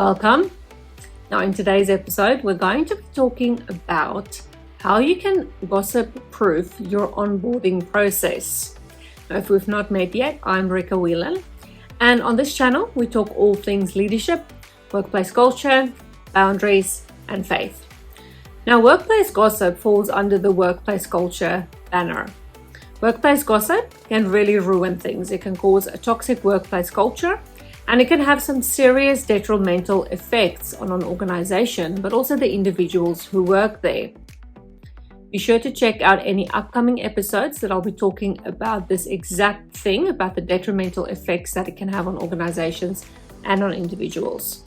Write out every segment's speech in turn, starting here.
Welcome. Now in today's episode, we're going to be talking about how you can gossip-proof your onboarding process. Now, if we've not met yet, I'm Rika Whelan, and on this channel, we talk all things leadership, workplace culture, boundaries, and faith. Now, workplace gossip falls under the workplace culture banner. Workplace gossip can really ruin things. It can cause a toxic workplace culture, and it can have some serious detrimental effects on an organization, but also the individuals who work there. Be sure to check out any upcoming episodes that I'll be talking about this exact thing, about the detrimental effects that it can have on organizations and on individuals.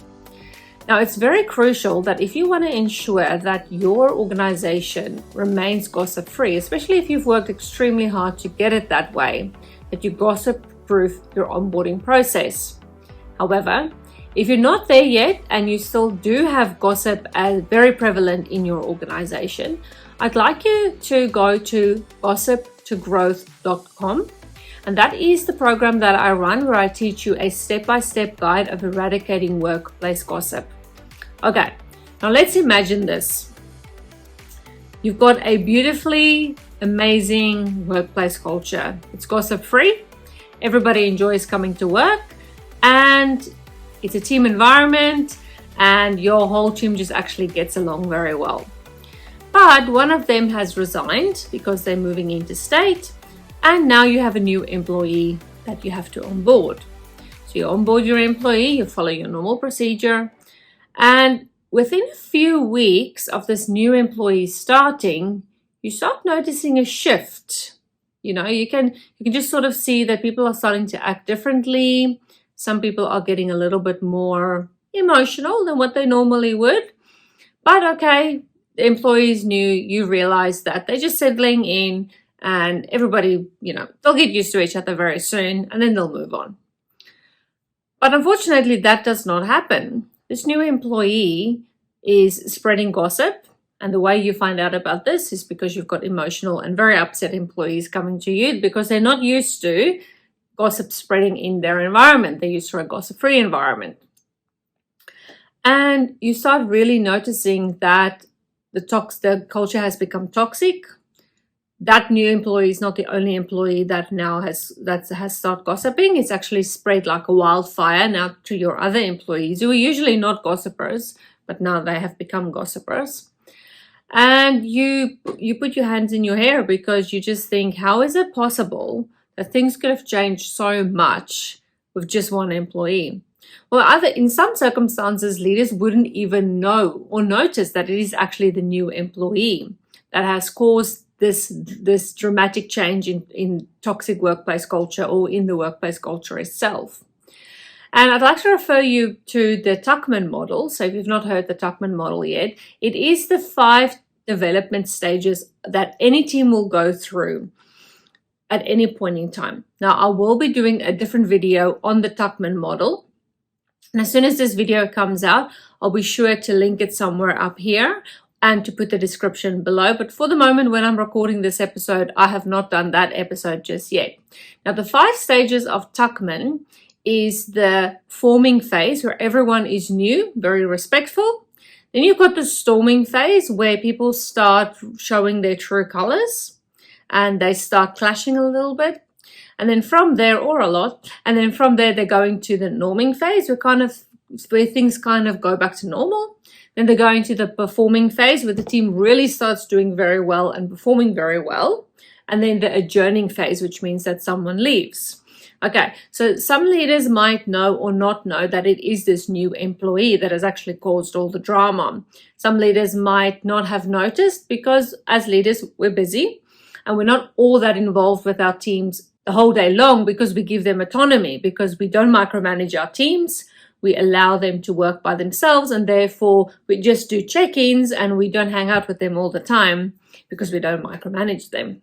Now, it's very crucial that if you want to ensure that your organization remains gossip-free, especially if you've worked extremely hard to get it that way, that you gossip-proof your onboarding process. However, if you're not there yet and you still do have gossip as very prevalent in your organization, I'd like you to go to gossiptogrowth.com, and that is the program that I run where I teach you a step-by-step guide of eradicating workplace gossip. Okay, now let's imagine this. You've got a beautifully amazing workplace culture. It's gossip-free. Everybody enjoys coming to work. And it's a team environment, and your whole team just actually gets along very well. But one of them has resigned because they're moving interstate, and now you have a new employee that you have to onboard. So you onboard your employee, you follow your normal procedure, and within a few weeks of this new employee starting, you start noticing a shift. You can just sort of see that people are starting to act differently. Some people are getting a little bit more emotional than what they normally would. But okay, the employees knew, you realize that they're just settling in, and everybody, they'll get used to each other very soon, and then they'll move on. But unfortunately, that does not happen. This new employee is spreading gossip. And the way you find out about this is because you've got emotional and very upset employees coming to you because they're not used to gossip spreading in their environment. They're used to a gossip-free environment. And you start really noticing that the culture has become toxic. That new employee is not the only employee that now has started gossiping. It's actually spread like a wildfire now to your other employees who are usually not gossipers, but now they have become gossipers. And you put your hands in your hair because you just think, how is it possible that things could have changed so much with just one employee? Well, in some circumstances, leaders wouldn't even know or notice that it is actually the new employee that has caused this dramatic change in toxic workplace culture or in the workplace culture itself. And I'd like to refer you to the Tuckman model. So if you've not heard the Tuckman model yet, it is the 5 development stages that any team will go through at any point in time. Now, I will be doing a different video on the Tuckman model. And as soon as this video comes out, I'll be sure to link it somewhere up here and to put the description below. But for the moment, when I'm recording this episode, I have not done that episode just yet. Now, the 5 stages of Tuckman is the forming phase where everyone is new, very respectful. Then you've got the storming phase where people start showing their true colors and they start clashing a little bit. And then from there, or a lot, and then from there, they're going to the norming phase where things kind of go back to normal. Then they're going to the performing phase where the team really starts doing very well and performing very well. And then the adjourning phase, which means that someone leaves. Okay, so some leaders might know or not know that it is this new employee that has actually caused all the drama. Some leaders might not have noticed because as leaders, we're busy and we're not all that involved with our teams the whole day long because we give them autonomy, because we don't micromanage our teams. We allow them to work by themselves, and therefore we just do check-ins and we don't hang out with them all the time because we don't micromanage them.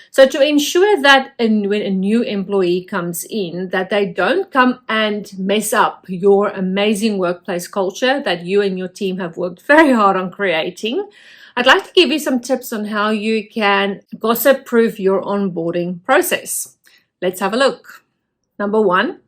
So to ensure that when a new employee comes in, that they don't come and mess up your amazing workplace culture that you and your team have worked very hard on creating, I'd like to give you some tips on how you can gossip-proof your onboarding process. Let's have a look. Number 1,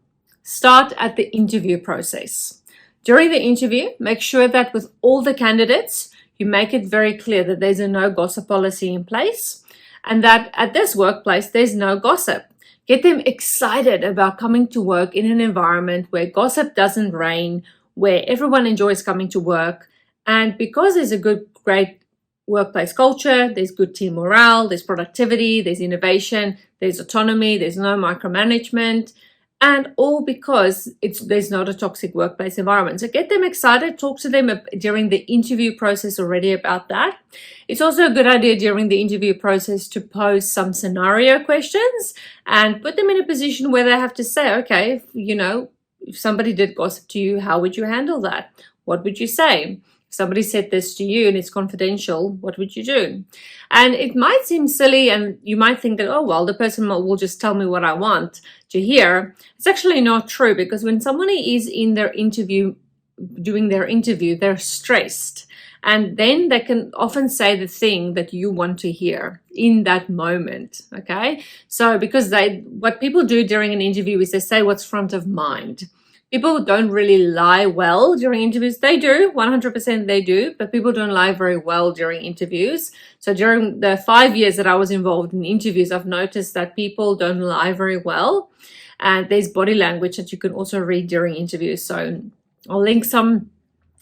start at the interview process. During the interview, make sure that with all the candidates, you make it very clear that there's a no gossip policy in place and that at this workplace, there's no gossip. Get them excited about coming to work in an environment where gossip doesn't reign, where everyone enjoys coming to work. And because there's a great workplace culture, there's good team morale, there's productivity, there's innovation, there's autonomy, there's no micromanagement, and all because there's not a toxic workplace environment. So get them excited, talk to them during the interview process already about that. It's also a good idea during the interview process to pose some scenario questions and put them in a position where they have to say, okay, if somebody did gossip to you, how would you handle that? What would you say? If somebody said this to you and it's confidential, what would you do? And it might seem silly and you might think that, oh, well, the person will just tell me what I want to hear. It's actually not true, because when somebody is in their interview, doing their interview, they're stressed. And then they can often say the thing that you want to hear in that moment, okay? So because what people do during an interview is they say what's front of mind. People don't really lie well during interviews. They do, 100% they do, but people don't lie very well during interviews. So during the 5 years that I was involved in interviews, I've noticed that people don't lie very well. And there's body language that you can also read during interviews. So I'll link some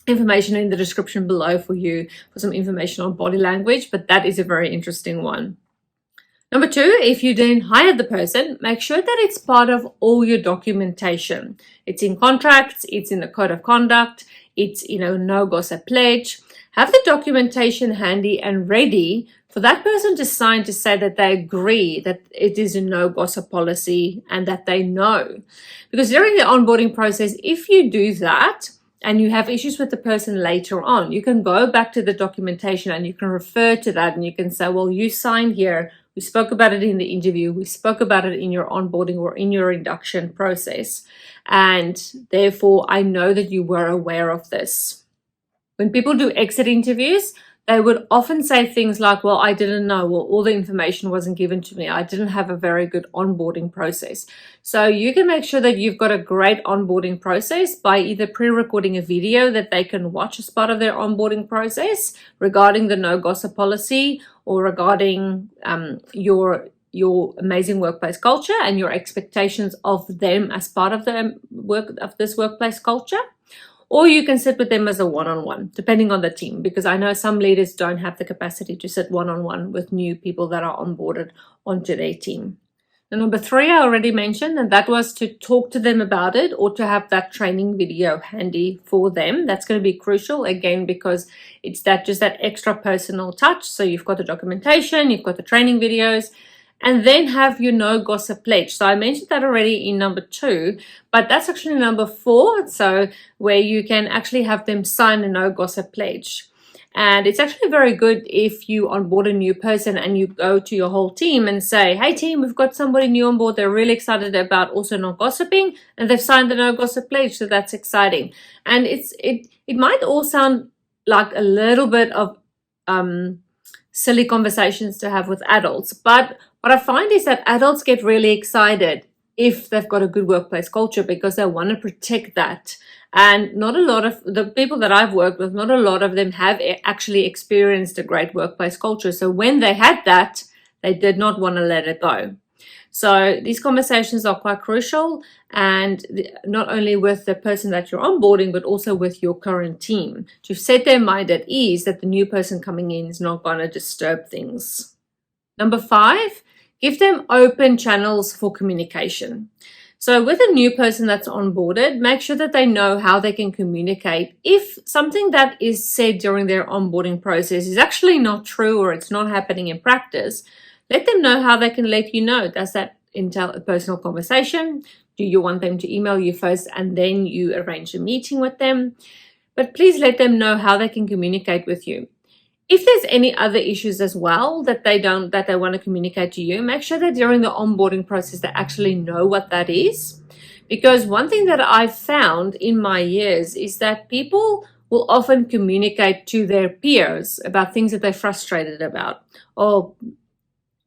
information in the description below for you for some information on body language, but that is a very interesting one. Number 2, if you then hire the person, make sure that it's part of all your documentation. It's in contracts, it's in the code of conduct, it's, no gossip pledge. Have the documentation handy and ready for that person to sign to say that they agree that it is a no gossip policy and that they know. Because during the onboarding process, if you do that, and you have issues with the person later on, you can go back to the documentation and you can refer to that and you can say, well, you signed here. We spoke about it in the interview. We spoke about it in your onboarding or in your induction process. And therefore, I know that you were aware of this. When people do exit interviews, they would often say things like, well, I didn't know, well, all the information wasn't given to me. I didn't have a very good onboarding process. So you can make sure that you've got a great onboarding process by either pre-recording a video that they can watch as part of their onboarding process regarding the no gossip policy or regarding your amazing workplace culture and your expectations of them as part of this workplace culture. Or you can sit with them as a one-on-one, depending on the team, because I know some leaders don't have the capacity to sit one-on-one with new people that are onboarded onto their team. And number 3, I already mentioned, and that was to talk to them about it or to have that training video handy for them. That's going to be crucial, again, because it's just that extra personal touch. So you've got the documentation, you've got the training videos, and then have your no gossip pledge. So I mentioned that already in number 2, but that's actually number 4. So where you can actually have them sign a no gossip pledge. And it's actually very good if you onboard a new person and you go to your whole team and say, hey team, we've got somebody new on board. They're really excited about also not gossiping and they've signed the no gossip pledge. So that's exciting. And it might all sound like a little bit of silly conversations to have with adults, but what I find is that adults get really excited if they've got a good workplace culture because they want to protect that. And not a lot of the people that I've worked with, not a lot of them have actually experienced a great workplace culture. So when they had that, they did not want to let it go. So these conversations are quite crucial, and not only with the person that you're onboarding, but also with your current team to set their mind at ease that the new person coming in is not going to disturb things. Number 5, give them open channels for communication. So with a new person that's onboarded, make sure that they know how they can communicate. If something that is said during their onboarding process is actually not true or it's not happening in practice, let them know how they can let you know. Does that entail a personal conversation? Do you want them to email you first and then you arrange a meeting with them? But please let them know how they can communicate with you. If there's any other issues as well that they want to communicate to you, make sure that during the onboarding process they actually know what that is. Because one thing that I've found in my years is that people will often communicate to their peers about things that they're frustrated about. Or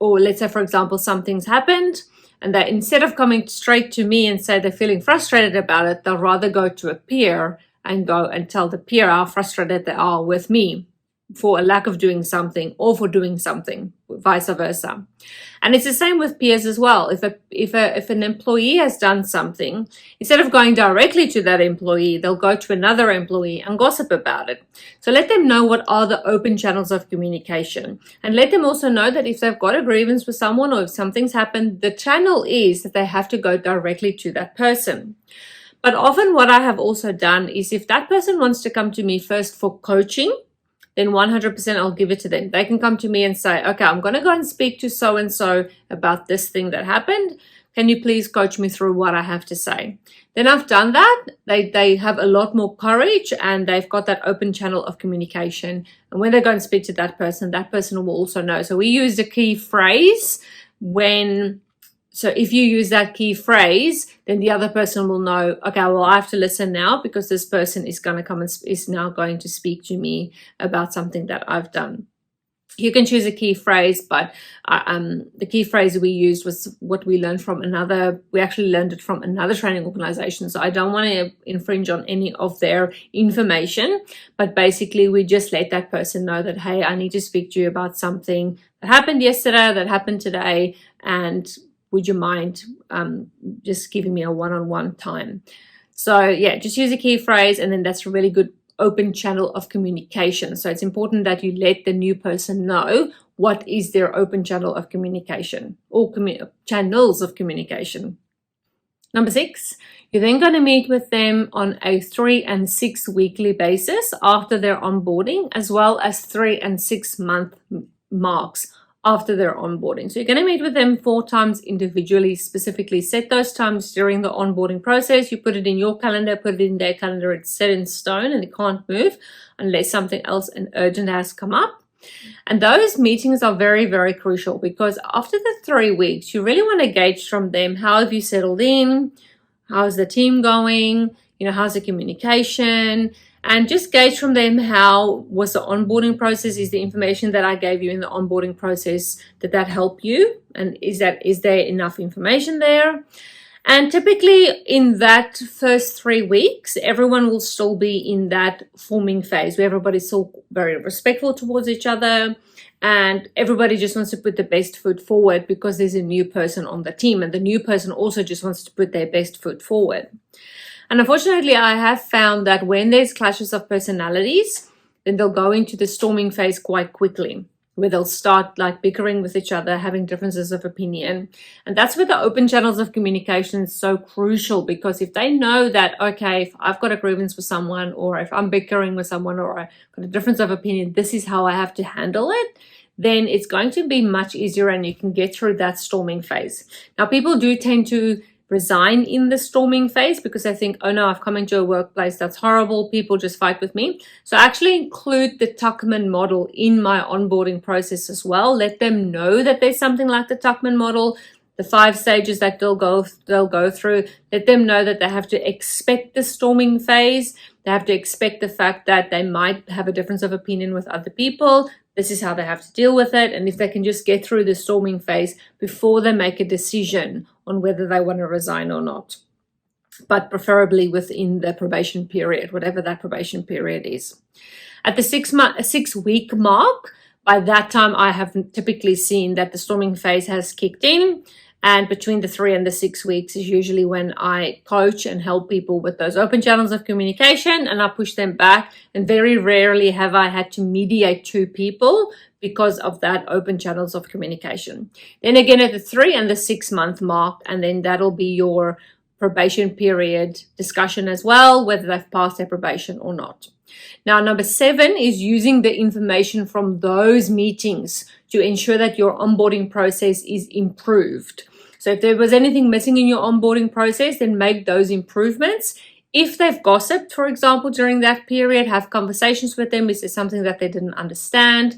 let's say, for example, something's happened and that instead of coming straight to me and say they're feeling frustrated about it, they'll rather go to a peer and go and tell the peer how frustrated they are with me for a lack of doing something or for doing something, vice versa. And it's the same with peers as well. If an employee has done something, instead of going directly to that employee, they'll go to another employee and gossip about it. So let them know what are the open channels of communication, and let them also know that if they've got a grievance with someone or if something's happened, the channel is that they have to go directly to that person. But often what I have also done is if that person wants to come to me first for coaching, then 100% I'll give it to them. They can come to me and say, okay, I'm going to go and speak to so-and-so about this thing that happened. Can you please coach me through what I have to say? Then I've done that. They have a lot more courage and they've got that open channel of communication. And when they go and speak to that person will also know. So we use the key phrase so if you use that key phrase, then the other person will know, okay, well, I have to listen now because this person is going to come and is now going to speak to me about something that I've done. You can choose a key phrase, but the key phrase we used was what we learned from we actually learned it from another training organization. So I don't want to infringe on any of their information, but basically we just let that person know that, hey, I need to speak to you about something that happened yesterday, that happened today, and would you mind just giving me a one-on-one time? So yeah, just use a key phrase, and then that's a really good open channel of communication. So it's important that you let the new person know what is their open channel of communication or channels of communication. Number 6, you're then going to meet with them on a 3 and 6 weekly basis after their onboarding, as well as 3 and 6 month marks after their onboarding. So you're going to meet with them 4 times individually, specifically set those times during the onboarding process. You put it in your calendar, put it in their calendar. It's set in stone and it can't move unless something else and urgent has come up. And those meetings are very, very crucial because after the 3 weeks, you really want to gauge from them, how have you settled in? How's the team going? How's the communication? And just gauge from them, how was the onboarding process? Is the information that I gave you in the onboarding process, did that help you? And is there enough information there? And typically in that first 3 weeks, everyone will still be in that forming phase where everybody's still very respectful towards each other. And everybody just wants to put the best foot forward because there's a new person on the team. And the new person also just wants to put their best foot forward. And unfortunately, I have found that when there's clashes of personalities, then they'll go into the storming phase quite quickly, where they'll start like bickering with each other, having differences of opinion. And that's where the open channels of communication is so crucial, because if they know that, okay, if I've got a grievance with someone, or if I'm bickering with someone, or I've got a difference of opinion, this is how I have to handle it, then it's going to be much easier and you can get through that storming phase. Now, people do tend to resign in the storming phase because I think, oh no, I've come into a workplace that's horrible, people just fight with me. So I actually include the Tuckman model in my onboarding process as well. Let them know that there's something like the Tuckman model, the 5 stages that they'll go through. Let them know that they have to expect the storming phase. They have to expect the fact that they might have a difference of opinion with other people. This is how they have to deal with it. And if they can just get through the storming phase before they make a decision on whether they want to resign or not, but preferably within the probation period, whatever that probation period is. At the 6 week mark, by that time, I have typically seen that the storming phase has kicked in. And between the 3 and the 6 weeks is usually when I coach and help people with those open channels of communication, and I push them back. And very rarely have I had to mediate 2 people because of that open channels of communication. Then again at the 3 and the 6 month mark, and then that'll be your probation period discussion as well, whether they've passed their probation or not. Now, number 7 is using the information from those meetings to ensure that your onboarding process is improved. So if there was anything missing in your onboarding process, then make those improvements. If they've gossiped, for example, during that period, have conversations with them. Is there something that they didn't understand?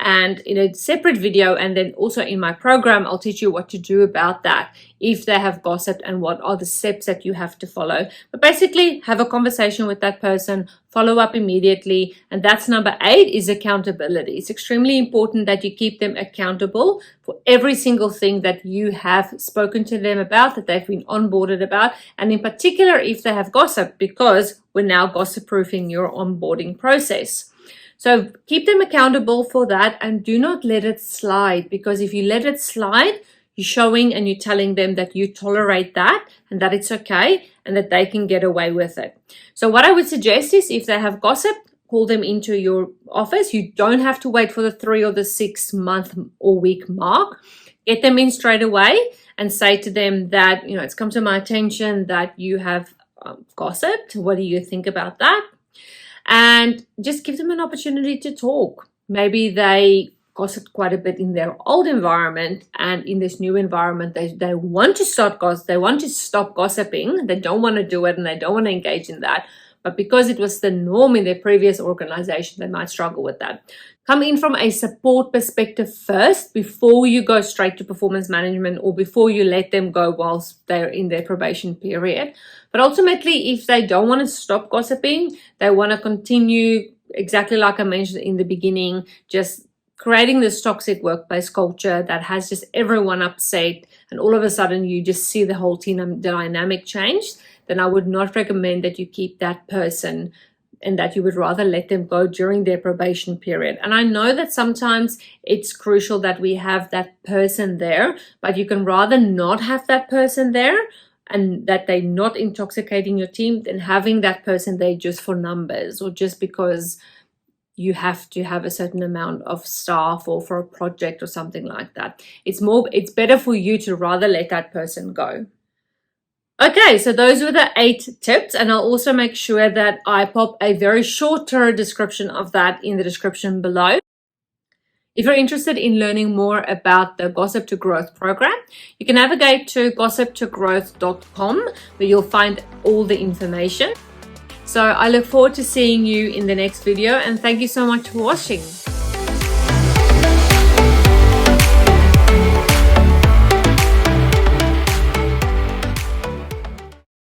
and in a separate video, and then also in my program, I'll teach you what to do about that if they have gossiped and what are the steps that you have to follow. But basically, have a conversation with that person, follow up immediately. And that's number 8, is accountability. It's extremely important that you keep them accountable for every single thing that you have spoken to them about, that they've been onboarded about, and in particular if they have gossip, because we're now gossip proofing your onboarding process. So keep them accountable for that and do not let it slide, because if you let it slide, you're showing and you're telling them that you tolerate that and that it's okay and that they can get away with it. So what I would suggest is, if they have gossip, call them into your office. You don't have to wait for the 3 or the 6 month or week mark. Get them in straight away and say to them that, it's come to my attention that you have gossiped. What do you think about that? And just give them an opportunity to talk. Maybe they gossiped quite a bit in their old environment, and in this new environment, they want to stop gossiping. They don't want to do it and they don't want to engage in that. But because it was the norm in their previous organization, they might struggle with that. Come in from a support perspective first before you go straight to performance management, or before you let them go whilst they're in their probation period. But ultimately, if they don't want to stop gossiping, they want to continue, exactly like I mentioned in the beginning, just creating this toxic workplace culture that has just everyone upset, and all of a sudden you just see the whole team dynamic change, then I would not recommend that you keep that person, and that you would rather let them go during their probation period. And I know that sometimes it's crucial that we have that person there, but you can rather not have that person there and that they're not intoxicating your team than having that person there just for numbers, or just because you have to have a certain amount of staff or for a project or something like that. It's better for you to rather let that person go. Okay, so those were the 8 tips, and I'll also make sure that I pop a very shorter description of that in the description below. If you're interested in learning more about the Gossip to Growth program, you can navigate to gossiptogrowth.com, where you'll find all the information. So I look forward to seeing you in the next video, and thank you so much for watching.